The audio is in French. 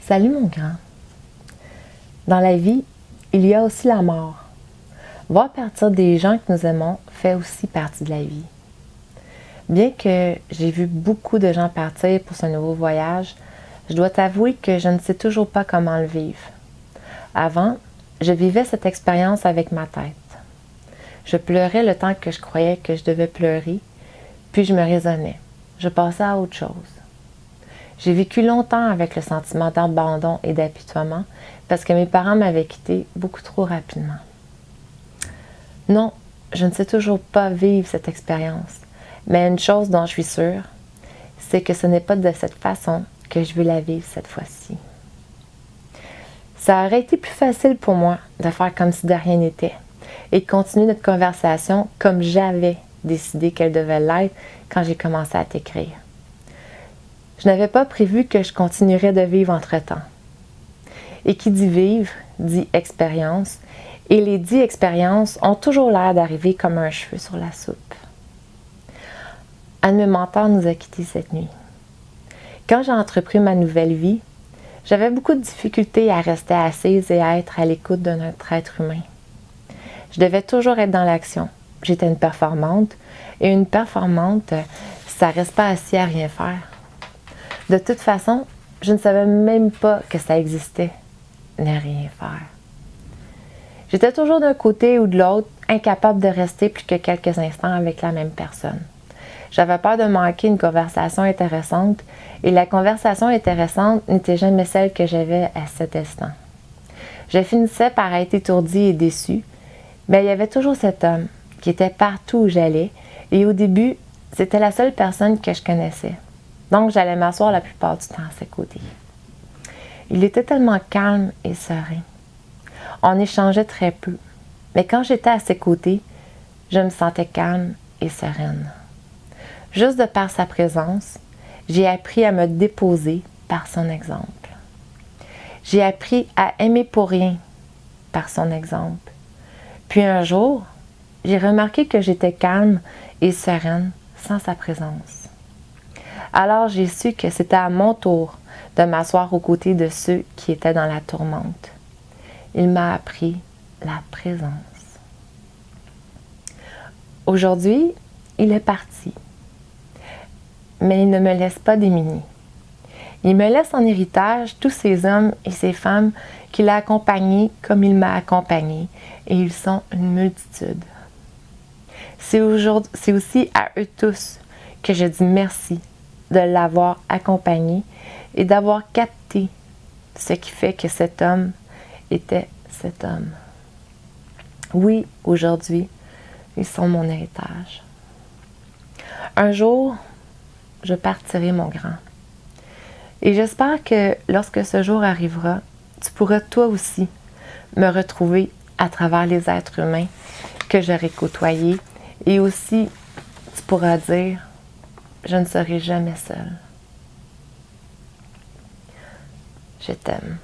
Salut mon grand. Dans la vie, il y a aussi la mort. Voir partir des gens que nous aimons fait aussi partie de la vie. Bien que j'ai vu beaucoup de gens partir pour ce nouveau voyage, je dois t'avouer que je ne sais toujours pas comment le vivre. Avant, je vivais cette expérience avec ma tête. Je pleurais le temps que je croyais que je devais pleurer, puis je me raisonnais. Je passais à autre chose. J'ai vécu longtemps avec le sentiment d'abandon et d'apitoiement parce que mes parents m'avaient quitté beaucoup trop rapidement. Non, je ne sais toujours pas vivre cette expérience, mais une chose dont je suis sûre, c'est que ce n'est pas de cette façon que je veux la vivre cette fois-ci. Ça aurait été plus facile pour moi de faire comme si de rien n'était et de continuer notre conversation comme j'avais décidé qu'elle devait l'être quand j'ai commencé à t'écrire. Je n'avais pas prévu que je continuerais de vivre entre-temps. Et qui dit vivre, dit expérience, et les dits expériences ont toujours l'air d'arriver comme un cheveu sur la soupe. Un de mes mentors nous a quittés cette nuit. Quand j'ai entrepris ma nouvelle vie, j'avais beaucoup de difficultés à rester assise et à être à l'écoute de notre être humain. Je devais toujours être dans l'action. J'étais une performante, et une performante, ça reste pas assis à rien faire. De toute façon, je ne savais même pas que ça existait, ne rien faire. J'étais toujours d'un côté ou de l'autre, incapable de rester plus que quelques instants avec la même personne. J'avais peur de manquer une conversation intéressante, et la conversation intéressante n'était jamais celle que j'avais à cet instant. Je finissais par être étourdie et déçue, mais il y avait toujours cet homme qui était partout où j'allais, et au début, c'était la seule personne que je connaissais. Donc, j'allais m'asseoir la plupart du temps à ses côtés. Il était tellement calme et serein. On échangeait très peu, mais quand j'étais à ses côtés, je me sentais calme et sereine. Juste de par sa présence, j'ai appris à me déposer par son exemple. J'ai appris à aimer pour rien par son exemple. Puis un jour, j'ai remarqué que j'étais calme et sereine sans sa présence. Alors j'ai su que c'était à mon tour de m'asseoir aux côtés de ceux qui étaient dans la tourmente. Il m'a appris la présence. Aujourd'hui, il est parti. Mais il ne me laisse pas démunie. Il me laisse en héritage tous ces hommes et ces femmes qu'il a accompagnés comme il m'a accompagnée, et ils sont une multitude. C'est aussi à eux tous que je dis merci de l'avoir accompagné et d'avoir capté ce qui fait que cet homme était cet homme. Oui, aujourd'hui, ils sont mon héritage. Un jour, je partirai, mon grand. Et j'espère que lorsque ce jour arrivera, tu pourras toi aussi me retrouver à travers les êtres humains que j'aurai côtoyés, et aussi tu pourras dire: je ne serai jamais seule. Je t'aime.